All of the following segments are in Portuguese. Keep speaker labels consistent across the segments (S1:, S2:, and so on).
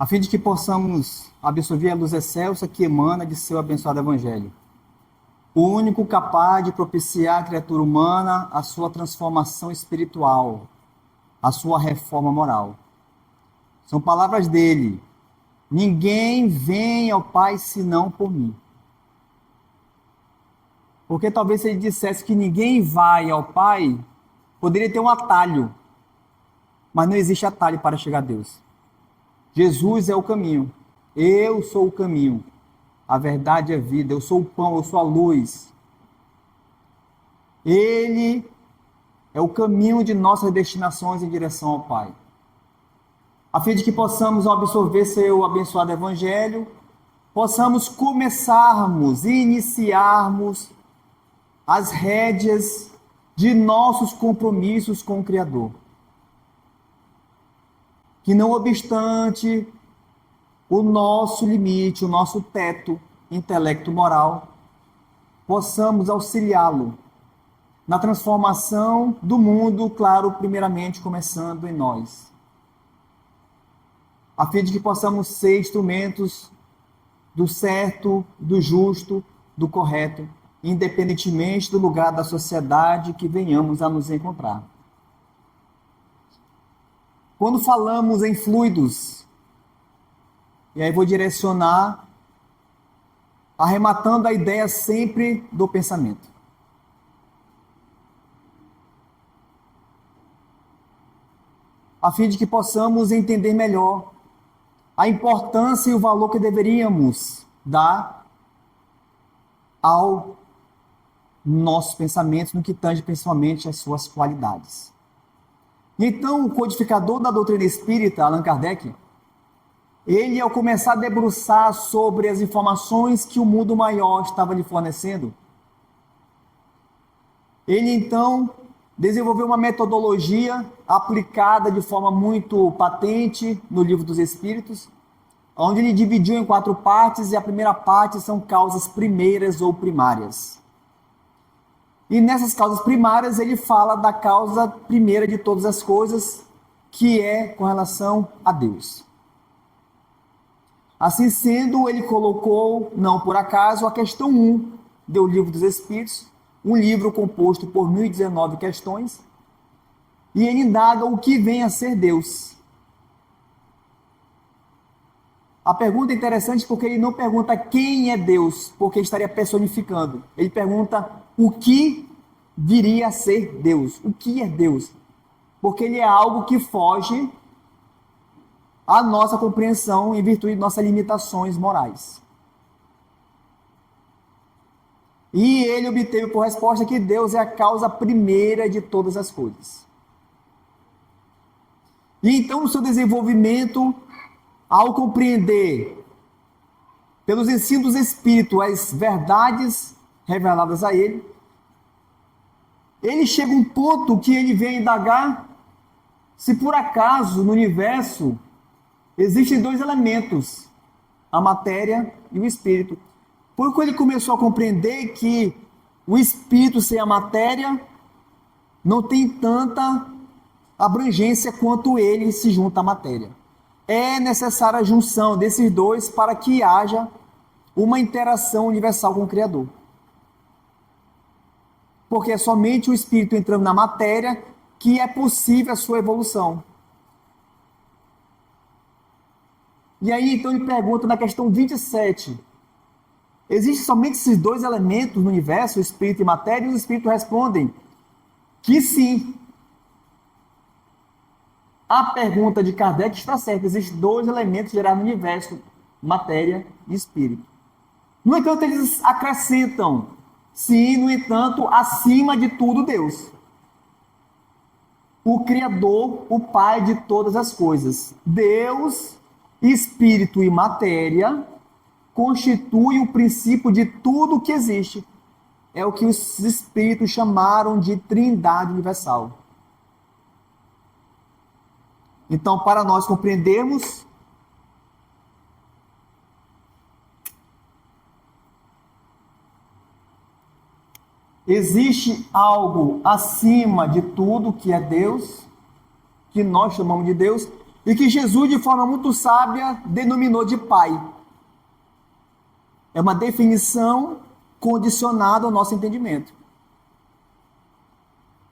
S1: a fim de que possamos absorver a luz excelsa que emana de seu abençoado Evangelho, o único capaz de propiciar à criatura humana a sua transformação espiritual, a sua reforma moral. São palavras dele: ninguém vem ao Pai senão por mim. Porque talvez se ele dissesse que ninguém vai ao Pai, poderia ter um atalho, mas não existe atalho para chegar a Deus. Jesus é o caminho. Eu sou o caminho. A verdade é a vida. Eu sou o pão, eu sou a luz. Ele é o caminho de nossas destinações em direção ao Pai. A fim de que possamos absorver seu abençoado Evangelho, possamos começarmos e iniciarmos as rédeas de nossos compromissos com o Criador. Que não obstante o nosso limite, o nosso teto intelecto-moral, possamos auxiliá-lo na transformação do mundo, claro, primeiramente começando em nós. A fim de que possamos ser instrumentos do certo, do justo, do correto, independentemente do lugar da sociedade que venhamos a nos encontrar. Quando falamos em fluidos, e aí vou direcionar, arrematando a ideia sempre do pensamento. A fim de que possamos entender melhor a importância e o valor que deveríamos dar ao nossos pensamentos, no que tange principalmente as suas qualidades. E então, o codificador da doutrina espírita, Allan Kardec, ele, ao começar a debruçar sobre as informações que o mundo maior estava lhe fornecendo, ele então desenvolveu uma metodologia aplicada de forma muito patente no Livro dos Espíritos, onde ele dividiu em 4 partes, e a primeira parte são causas primeiras ou primárias. E nessas causas primárias ele fala da causa primeira de todas as coisas, que é com relação a Deus. Assim sendo, ele colocou, não por acaso, a questão 1 do Livro dos Espíritos, um livro composto por 1019 questões, e ele indaga o que vem a ser Deus. A pergunta é interessante porque ele não pergunta quem é Deus, porque estaria personificando. Ele pergunta o que viria a ser Deus. O que é Deus? Porque ele é algo que foge à nossa compreensão em virtude de nossas limitações morais. E ele obteve por resposta que Deus é a causa primeira de todas as coisas. E então, no seu desenvolvimento, ao compreender pelos ensinos do Espírito as verdades reveladas a ele, ele chega a um ponto que ele vem indagar se por acaso no universo existem 2 elementos, a matéria e o espírito. Porque ele começou a compreender que o espírito sem a matéria não tem tanta abrangência quanto ele se junta à matéria. É necessária a junção desses 2 para que haja uma interação universal com o Criador. Porque é somente o espírito entrando na matéria que é possível a sua evolução. E aí, então, ele pergunta na questão 27, existem somente esses 2 elementos no universo, o espírito e matéria? E os espíritos respondem que sim. A pergunta de Kardec está certa, existem 2 elementos gerados no universo, matéria e espírito. No entanto, eles acrescentam, sim, no entanto, acima de tudo, Deus. O Criador, o Pai de todas as coisas. Deus, espírito e matéria constituem o princípio de tudo o que existe. É o que os espíritos chamaram de Trindade Universal. Então, para nós compreendermos existe algo acima de tudo que é Deus, que nós chamamos de Deus, e que Jesus, de forma muito sábia, denominou de Pai. É uma definição condicionada ao nosso entendimento.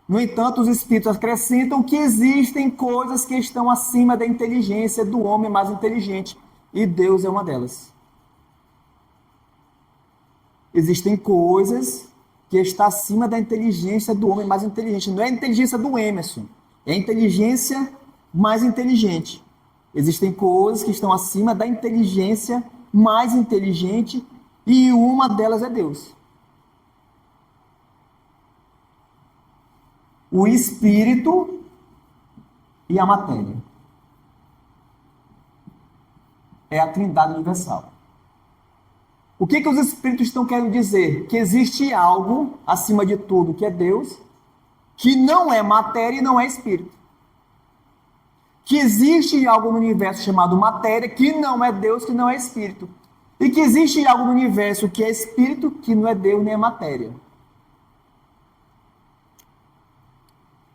S1: No entanto, os espíritos acrescentam que existem coisas que estão acima da inteligência do homem mais inteligente, e Deus é uma delas. Existem coisas que estão acima da inteligência do homem mais inteligente. Não é a inteligência do Emerson, é a inteligência mais inteligente. Existem coisas que estão acima da inteligência mais inteligente, e uma delas é Deus. O espírito e a matéria. É a trindade universal. O que os espíritos estão querendo dizer? Que existe algo, acima de tudo, que é Deus, que não é matéria e não é espírito. Que existe algo no universo chamado matéria, que não é Deus, que não é espírito. E que existe algo no universo que é espírito, que não é Deus nem é matéria.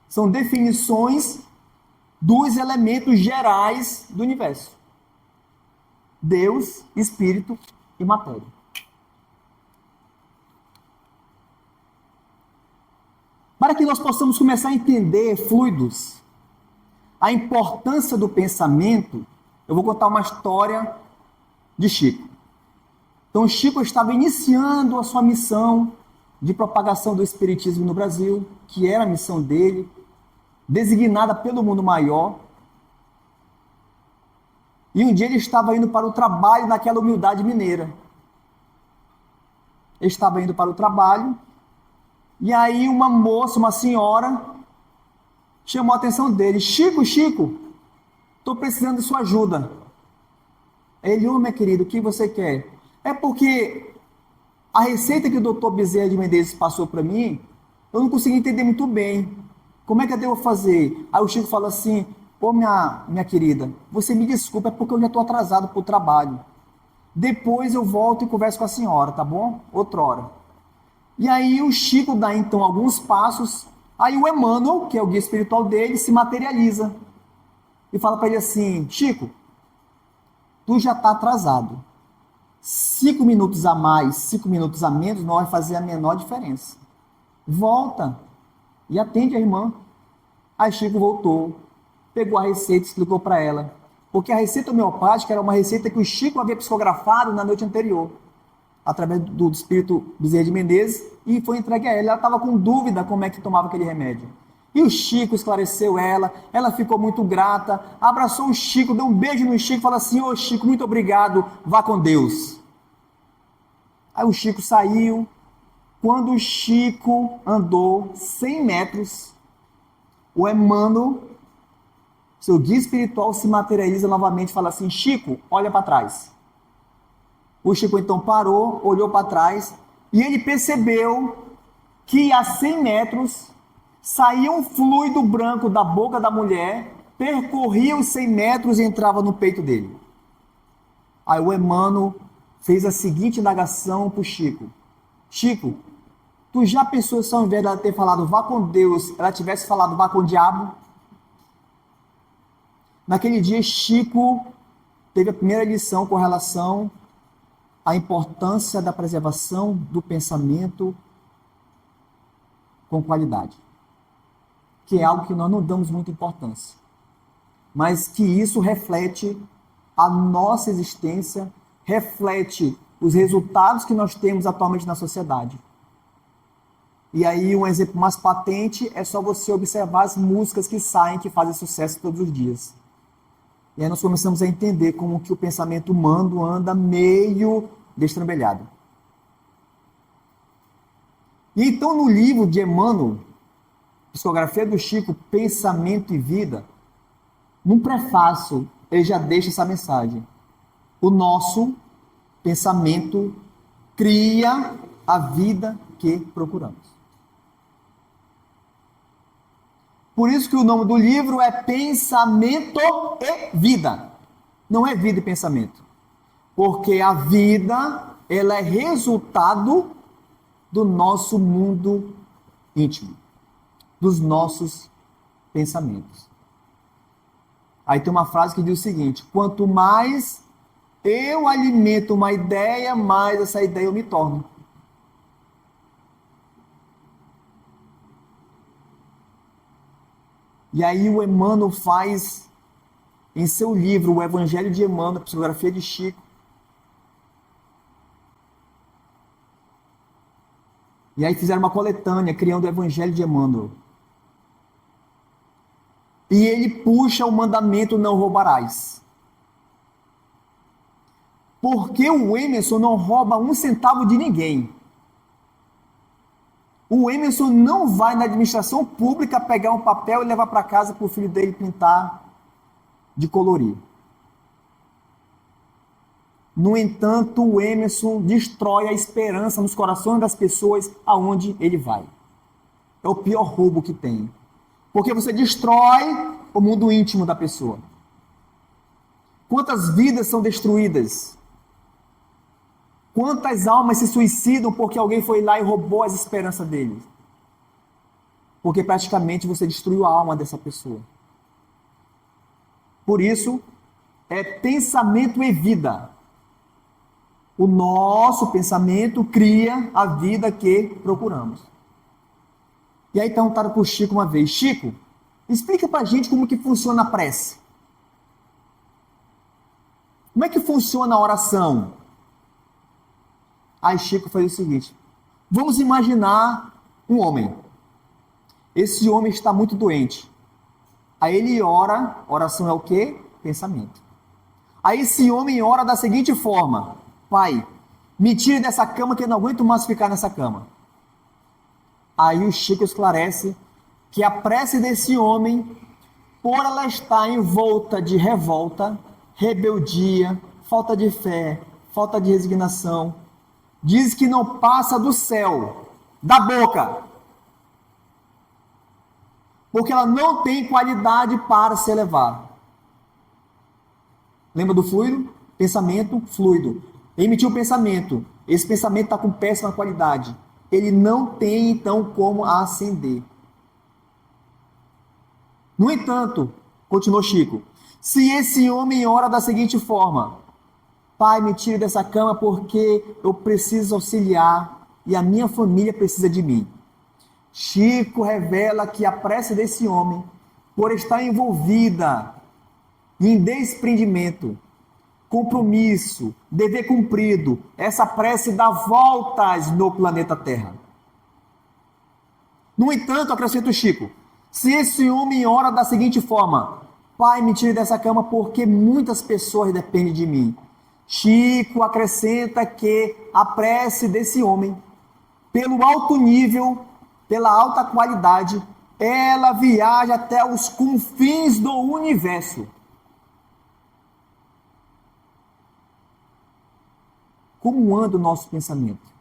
S1: São definições dos elementos gerais do universo. Deus, espírito e matéria. Para que nós possamos começar a entender fluidos, a importância do pensamento, eu vou contar uma história de Chico. Então, Chico estava iniciando a sua missão de propagação do espiritismo no Brasil, que era a missão dele, designada pelo mundo maior. E um dia ele estava indo para o trabalho naquela humildade mineira. Ele estava indo para o trabalho, e aí uma moça, uma senhora, chamou a atenção dele. Chico, Chico, estou precisando de sua ajuda. Ele, minha querida, o que você quer? É porque a receita que o doutor Bezerra de Menezes passou para mim, eu não consegui entender muito bem. Como é que eu devo fazer? Aí o Chico fala assim, minha querida, você me desculpa, é porque eu já estou atrasado para o trabalho. Depois eu volto e converso com a senhora, tá bom? Outra hora. E aí o Chico dá então alguns passos, aí o Emmanuel, que é o guia espiritual dele, se materializa. E fala para ele assim, Chico, tu já está atrasado. 5 minutos a mais, 5 minutos a menos, não vai fazer a menor diferença. Volta e atende a irmã. Aí Chico voltou, pegou a receita e explicou para ela. Porque a receita homeopática era uma receita que o Chico havia psicografado na noite anterior, através do espírito Bezerra de Menezes, e foi entregue a ela. Ela estava com dúvida como é que tomava aquele remédio. E o Chico esclareceu ela ficou muito grata, abraçou o Chico, deu um beijo no Chico e falou assim, ô Chico, muito obrigado, vá com Deus. Aí o Chico saiu. Quando o Chico andou 100 metros, o Emmanuel, seu guia espiritual, se materializa novamente e fala assim, Chico, olha para trás. O Chico então parou, olhou para trás, e ele percebeu que a 100 metros saía um fluido branco da boca da mulher, percorria os 100 metros e entrava no peito dele. Aí o Emmanuel fez a seguinte indagação para o Chico. Chico, tu já pensou se ao invés dela ter falado vá com Deus, ela tivesse falado vá com o diabo? Naquele dia, Chico teve a primeira lição com relação à importância da preservação do pensamento com qualidade, que é algo que nós não damos muita importância, mas que isso reflete a nossa existência, reflete os resultados que nós temos atualmente na sociedade. E aí um exemplo mais patente é só você observar as músicas que saem, que fazem sucesso todos os dias. E aí nós começamos a entender como que o pensamento humano anda meio destrambelhado. E então no livro de Emmanuel, Psicografia do Chico, Pensamento e Vida, num prefácio, ele já deixa essa mensagem. O nosso pensamento cria a vida que procuramos. Por isso que o nome do livro é Pensamento e Vida. Não é vida e pensamento. Porque a vida, ela é resultado do nosso mundo íntimo, dos nossos pensamentos. Aí tem uma frase que diz o seguinte: quanto mais eu alimento uma ideia, mais essa ideia eu me torno. E aí o Emmanuel faz, em seu livro, o Evangelho de Emmanuel, a psicografia de Chico, e aí fizeram uma coletânea criando o Evangelho de Emmanuel. E ele puxa o mandamento não roubarás. Porque o Emerson não rouba um centavo de ninguém. O Emerson não vai na administração pública pegar um papel e levar para casa para o filho dele pintar de colorir. No entanto, o Emerson destrói a esperança nos corações das pessoas aonde ele vai. É o pior roubo que tem. Porque você destrói o mundo íntimo da pessoa. Quantas vidas são destruídas? Quantas almas se suicidam porque alguém foi lá e roubou as esperanças deles? Porque praticamente você destruiu a alma dessa pessoa. Por isso, é pensamento e vida. O nosso pensamento cria a vida que procuramos. E aí perguntaram para o Chico uma vez: Chico, explica para a gente como que funciona a prece. Como é que funciona a oração? Aí Chico faz o seguinte: vamos imaginar um homem. Esse homem está muito doente. Aí ele ora, oração é o quê? Pensamento. Aí esse homem ora da seguinte forma: Pai, me tire dessa cama que eu não aguento mais ficar nessa cama. Aí o Chico esclarece que a prece desse homem, por ela estar envolta de revolta, rebeldia, falta de fé, falta de resignação, diz que não passa do céu, da boca, porque ela não tem qualidade para se elevar. Lembra do fluido? Pensamento, fluido. Emitiu o pensamento. Esse pensamento está com péssima qualidade. Ele não tem, então, como ascender. No entanto, continuou Chico, se esse homem ora da seguinte forma: Pai, me tire dessa cama porque eu preciso auxiliar e a minha família precisa de mim. Chico revela que a prece desse homem, por estar envolvida em desprendimento, compromisso, dever cumprido, essa prece dá voltas no planeta Terra. No entanto, acrescenta o Chico, se esse homem ora da seguinte forma: Pai, me tire dessa cama porque muitas pessoas dependem de mim. Chico acrescenta que a prece desse homem, pelo alto nível, pela alta qualidade, ela viaja até os confins do universo. Como anda o nosso pensamento?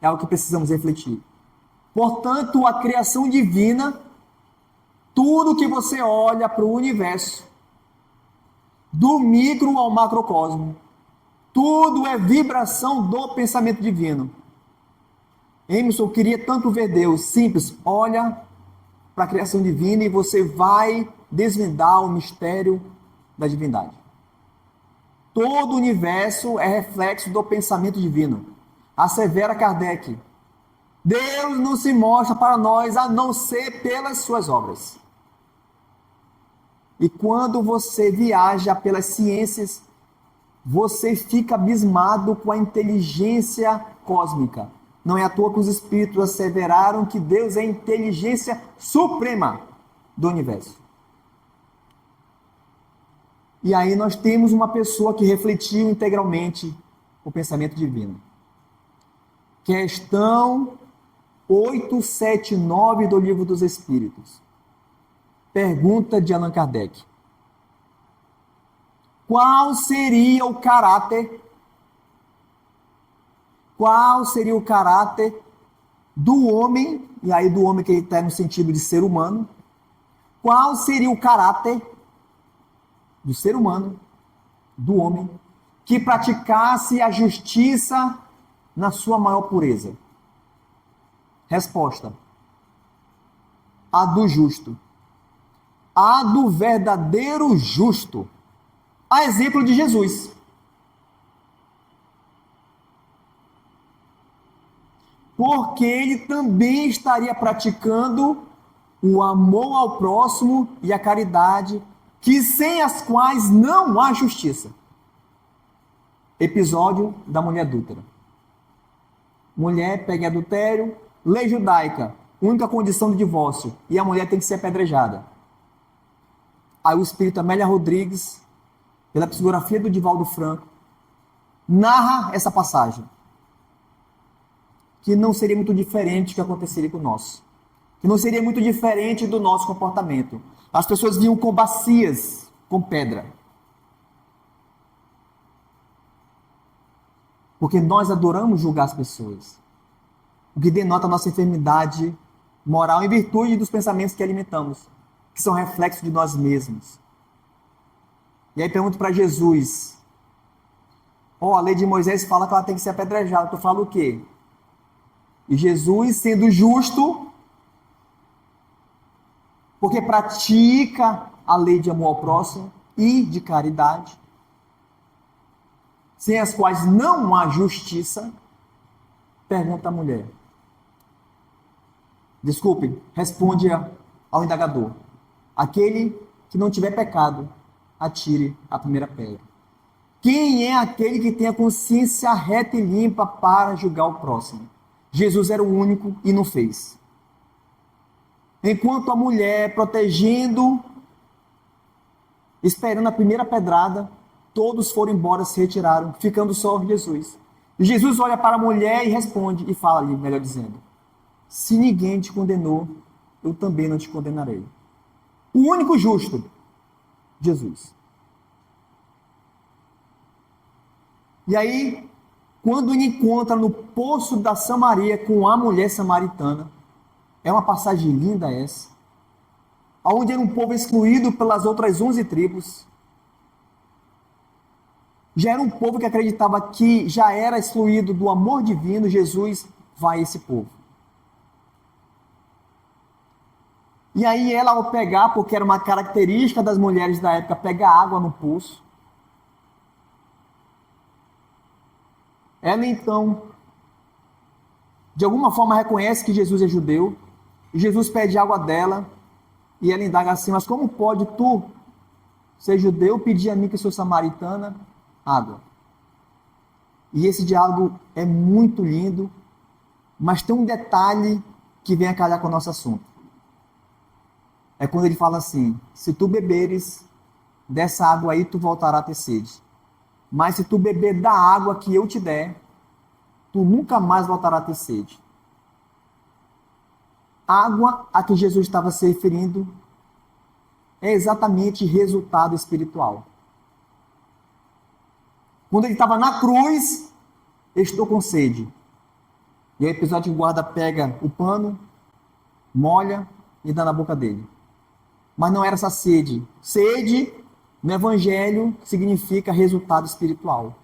S1: É o que precisamos refletir. Portanto, a criação divina, tudo que você olha para o universo, do micro ao macrocosmo, tudo é vibração do pensamento divino. Emerson queria tanto ver Deus. Simples, olha para a criação divina e você vai desvendar o mistério da divindade. Todo o universo é reflexo do pensamento divino. Assevera Kardec: Deus não se mostra para nós a não ser pelas suas obras. E quando você viaja pelas ciências, você fica abismado com a inteligência cósmica. Não é à toa que os espíritos asseveraram que Deus é a inteligência suprema do universo. E aí nós temos uma pessoa que refletiu integralmente o pensamento divino. Questão 879 do Livro dos Espíritos. Pergunta de Allan Kardec: qual seria o caráter do homem, e aí do homem que está no sentido de ser humano, qual seria o caráter do ser humano, do homem, que praticasse a justiça na sua maior pureza? Resposta: a do justo. a do verdadeiro justo, a exemplo de Jesus. Porque ele também estaria praticando o amor ao próximo e a caridade, que sem as quais não há justiça. Episódio da mulher adúltera. Mulher pega adultério, lei judaica, única condição de divórcio, e a mulher tem que ser apedrejada. Aí o espírito Amélia Rodrigues, pela psicografia do Divaldo Franco, narra essa passagem, que não seria muito diferente do que aconteceria com o nosso. Que não seria muito diferente do nosso comportamento. As pessoas vinham com bacias, com pedra. Porque nós adoramos julgar as pessoas. O que denota a nossa enfermidade moral em virtude dos pensamentos que alimentamos, que são reflexos de nós mesmos. E aí pergunto para Jesus, a lei de Moisés fala que ela tem que ser apedrejada, tu fala o quê? E Jesus, sendo justo, porque pratica a lei de amor ao próximo e de caridade, sem as quais não há justiça, pergunta a mulher. Desculpe, responde ao indagador. Aquele que não tiver pecado, atire a primeira pedra. Quem é aquele que tem a consciência reta e limpa para julgar o próximo? Jesus era o único e não fez. Enquanto a mulher, protegendo, esperando a primeira pedrada, todos foram embora, se retiraram, ficando só Jesus. E Jesus olha para a mulher e responde, e fala ali, melhor dizendo, se ninguém te condenou, eu também não te condenarei. O único justo, Jesus. E aí, quando ele encontra no poço da Samaria com a mulher samaritana, é uma passagem linda essa, onde era um povo excluído pelas outras 11 tribos. Já era um povo que acreditava que já era excluído do amor divino. Jesus vai a esse povo. E aí ela, ao pegar, porque era uma característica das mulheres da época, pegar água no poço, ela então, de alguma forma, reconhece que Jesus é judeu, e Jesus pede água dela, e ela indaga assim, mas como pode tu, ser judeu, pedir a mim que sou samaritana, água? E esse diálogo é muito lindo, mas tem um detalhe que vem a calhar com o nosso assunto. É quando ele fala assim, se tu beberes dessa água aí, tu voltará a ter sede. Mas se tu beber da água que eu te der, tu nunca mais voltará a ter sede. A água a que Jesus estava se referindo é exatamente resultado espiritual. Quando ele estava na cruz, estou com sede. E o episódio que o guarda pega o pano, molha e dá na boca dele. Mas não era essa sede. Sede, no Evangelho, significa resultado espiritual.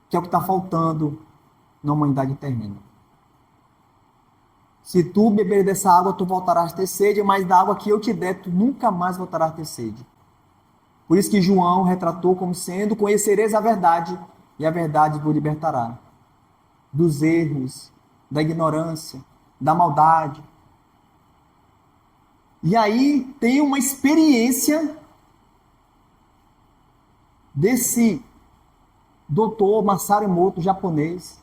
S1: Que é o que está faltando na humanidade terrena. Se tu beber dessa água, tu voltarás a ter sede, mas da água que eu te der, tu nunca mais voltarás a ter sede. Por isso que João retratou como sendo, conhecereis a verdade, e a verdade vos libertará dos erros, da ignorância, da maldade. E aí tem uma experiência desse doutor Masaru Emoto, japonês,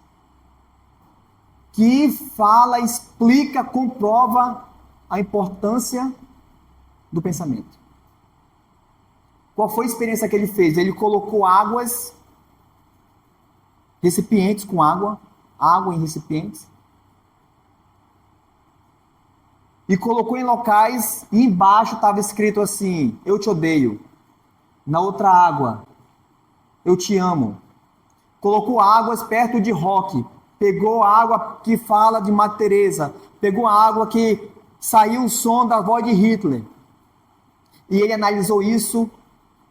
S1: que fala, explica, comprova a importância do pensamento. Qual foi a experiência que ele fez? Ele colocou recipientes com água em recipientes, e colocou em locais, e embaixo estava escrito assim, eu te odeio. Na outra água, eu te amo. Colocou águas perto de rock, pegou água que fala de Madre Teresa, pegou água que saiu o som da voz de Hitler. E ele analisou isso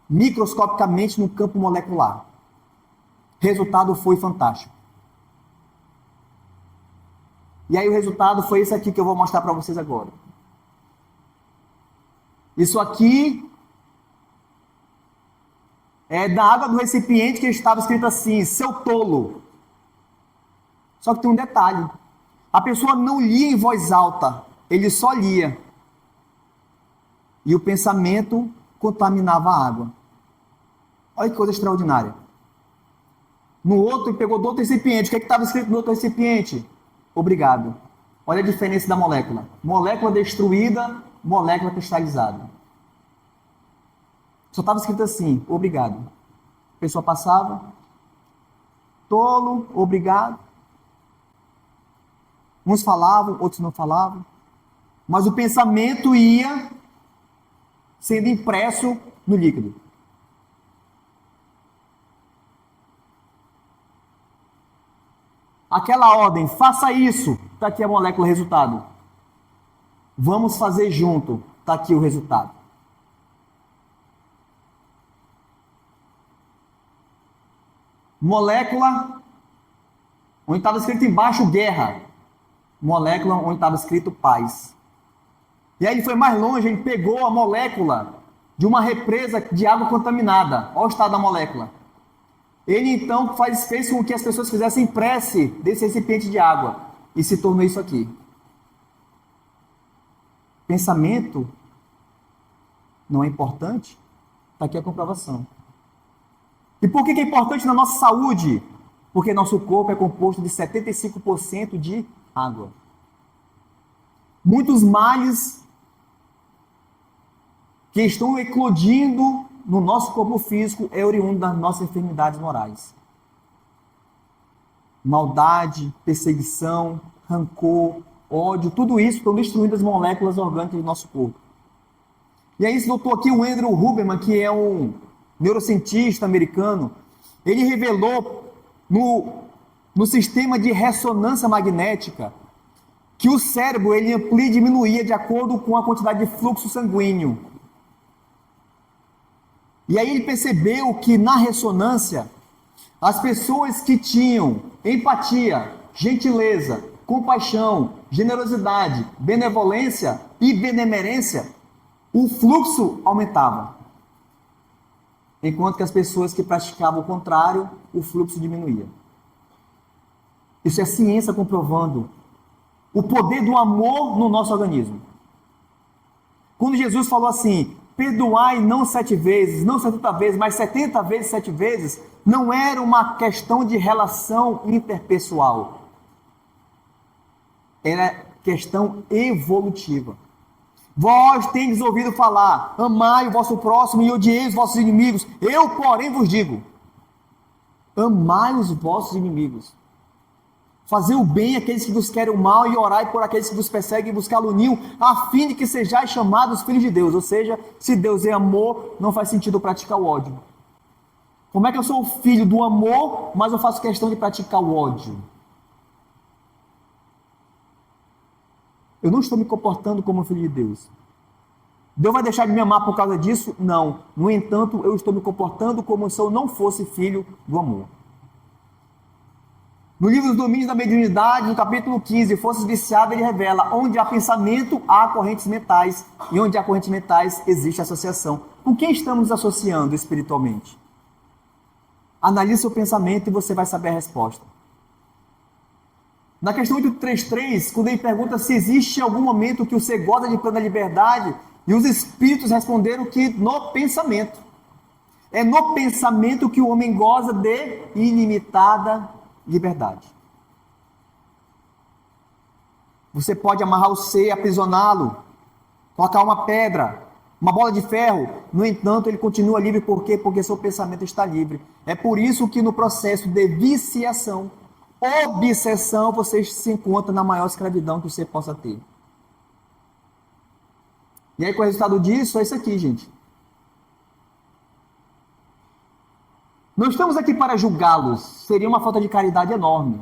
S1: microscopicamente no campo molecular. Resultado foi fantástico. E aí o resultado foi esse aqui que eu vou mostrar para vocês agora. Isso aqui é da água do recipiente que estava escrito assim, seu tolo. Só que tem um detalhe. A pessoa não lia em voz alta, ele só lia. E o pensamento contaminava a água. Olha que coisa extraordinária. No outro, ele pegou do outro recipiente. O que estava escrito no outro recipiente? Obrigado. Olha a diferença da molécula. Molécula destruída, molécula cristalizada. Só estava escrito assim, obrigado. A pessoa passava, tolo, obrigado. Uns falavam, outros não falavam. Mas o pensamento ia sendo impresso no líquido. Aquela ordem, faça isso, está aqui a molécula, resultado. Vamos fazer junto, está aqui o resultado. Molécula, onde estava escrito embaixo guerra. Molécula, onde estava escrito paz. E aí ele foi mais longe, ele pegou a molécula de uma represa de água contaminada. Olha o estado da molécula. Ele então fez com que as pessoas fizessem prece desse recipiente de água. E se tornou isso aqui. Pensamento não é importante? Está aqui a comprovação. E por que é importante na nossa saúde? Porque nosso corpo é composto de 75% de água. Muitos males que estão eclodindo no nosso corpo físico é oriundo das nossas enfermidades morais. Maldade, perseguição, rancor, ódio, tudo isso estão destruindo as moléculas orgânicas do nosso corpo. E aí esse doutor aqui, o Andrew Huberman, que é um neurocientista americano, ele revelou no sistema de ressonância magnética que o cérebro ele amplia e diminuía de acordo com a quantidade de fluxo sanguíneo. E aí ele percebeu que na ressonância, as pessoas que tinham empatia, gentileza, compaixão, generosidade, benevolência e benemerência, o fluxo aumentava. Enquanto que as pessoas que praticavam o contrário, o fluxo diminuía. Isso é ciência comprovando o poder do amor no nosso organismo. Quando Jesus falou assim, perdoai não 7 vezes, não 70 vezes, mas 70 vezes, 7 vezes, não era uma questão de relação interpessoal. Era questão evolutiva. Vós tendes ouvido falar, amai o vosso próximo e odiei os vossos inimigos. Eu, porém, vos digo, amai os vossos inimigos. Fazer o bem àqueles que vos querem o mal e orai por aqueles que vos perseguem e vos caluniam, a fim de que sejais chamados filhos de Deus. Ou seja, se Deus é amor, não faz sentido eu praticar o ódio. Como é que eu sou o filho do amor, mas eu faço questão de praticar o ódio? Eu não estou me comportando como filho de Deus. Deus vai deixar de me amar por causa disso? Não. No entanto, eu estou me comportando como se eu não fosse filho do amor. No livro dos Domínios da Mediunidade, no capítulo 15, Forças Viciadas, ele revela, onde há pensamento, há correntes mentais, e onde há correntes mentais, existe associação. Com quem estamos nos associando espiritualmente? Analise seu pensamento e você vai saber a resposta. Na questão 833, quando ele pergunta se existe algum momento que o ser goza de plena liberdade, e os espíritos responderam que no pensamento. É no pensamento que o homem goza de ilimitada liberdade. Você pode amarrar o ser, aprisioná-lo, colocar uma pedra, uma bola de ferro, no entanto ele continua livre, por quê? Porque seu pensamento está livre. É por isso que no processo de viciação, obsessão, você se encontra na maior escravidão que você possa ter. E aí, qual é o resultado disso? É isso aqui, gente. Não estamos aqui para julgá-los, seria uma falta de caridade enorme.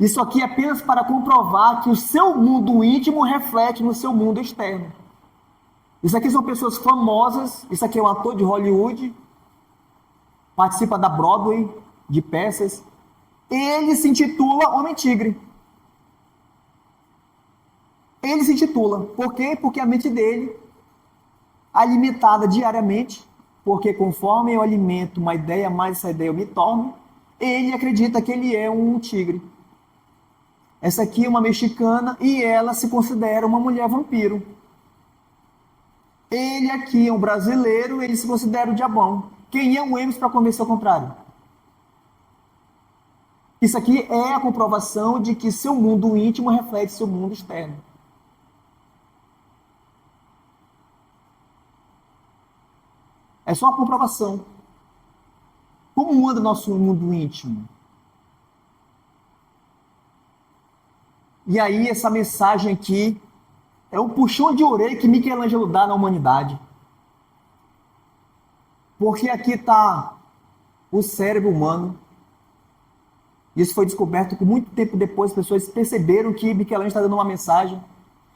S1: Isso aqui é apenas para comprovar que o seu mundo íntimo reflete no seu mundo externo. Isso aqui são pessoas famosas, isso aqui é um ator de Hollywood, participa da Broadway, de peças. Ele se intitula Homem-Tigre. Ele se intitula. Por quê? Porque a mente dele alimentada diariamente, porque conforme eu alimento uma ideia, mais essa ideia eu me torno, ele acredita que ele é um tigre. Essa aqui é uma mexicana e ela se considera uma mulher vampiro. Ele aqui é um brasileiro, ele se considera o diabão. Quem é o Emerson para convencer o contrário? Isso aqui é a comprovação de que seu mundo íntimo reflete seu mundo externo. É só uma comprovação. Como anda nosso mundo íntimo? E aí essa mensagem aqui é um puxão de orelha que Michelangelo dá na humanidade. Porque aqui está o cérebro humano. Isso foi descoberto que muito tempo depois as pessoas perceberam que Michelangelo está dando uma mensagem.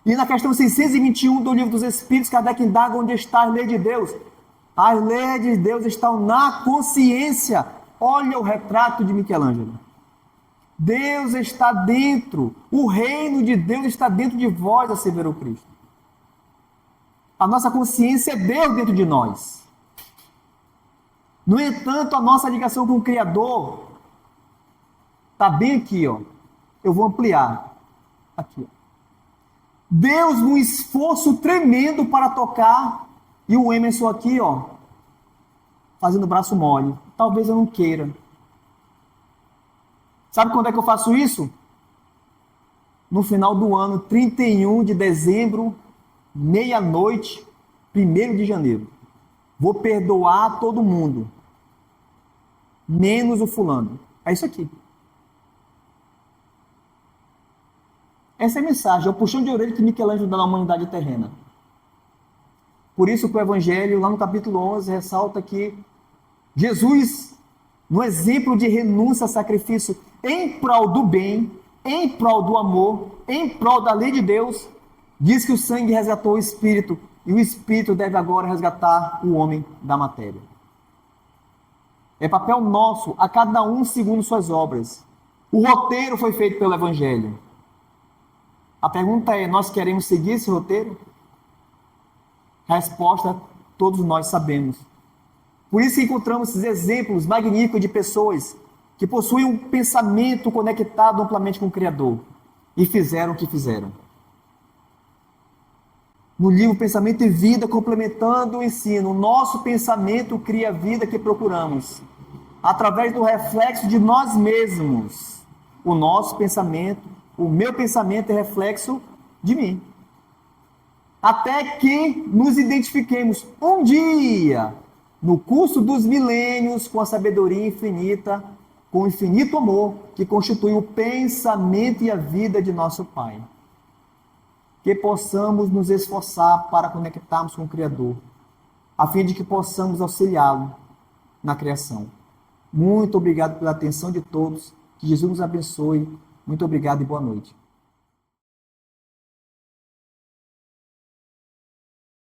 S1: E na questão 621 do Livro dos Espíritos, Kardec indaga onde está a lei de Deus. As leis de Deus estão na consciência. Olha o retrato de Michelangelo. Deus está dentro. O reino de Deus está dentro de vós, asseverou Cristo. A nossa consciência é Deus dentro de nós. No entanto, a nossa ligação com o Criador está bem aqui, ó. Eu vou ampliar. Aqui, ó. Deus, num esforço tremendo para tocar, e o Emerson aqui, ó, fazendo braço mole. Talvez eu não queira. Sabe quando é que eu faço isso? No final do ano, 31 de dezembro, meia-noite, 1º de janeiro. Vou perdoar todo mundo, menos o fulano. É isso aqui. Essa é a mensagem, é o puxão de orelha que Michelangelo dá na humanidade terrena. Por isso que o Evangelho, lá no capítulo 11, ressalta que Jesus, no exemplo de renúncia a sacrifício em prol do bem, em prol do amor, em prol da lei de Deus, diz que o sangue resgatou o espírito, e o espírito deve agora resgatar o homem da matéria. É papel nosso, a cada um segundo suas obras. O roteiro foi feito pelo Evangelho. A pergunta é, nós queremos seguir esse roteiro? A resposta, todos nós sabemos. Por isso encontramos esses exemplos magníficos de pessoas que possuem um pensamento conectado amplamente com o Criador e fizeram o que fizeram. No livro Pensamento e Vida, complementando o ensino, o nosso pensamento cria a vida que procuramos. Através do reflexo de nós mesmos. O nosso pensamento, o meu pensamento é reflexo de mim. Até que nos identifiquemos um dia, no curso dos milênios, com a sabedoria infinita, com o infinito amor que constitui o pensamento e a vida de nosso Pai. Que possamos nos esforçar para conectarmos com o Criador, a fim de que possamos auxiliá-lo na criação. Muito obrigado pela atenção de todos. Que Jesus nos abençoe. Muito obrigado e boa noite.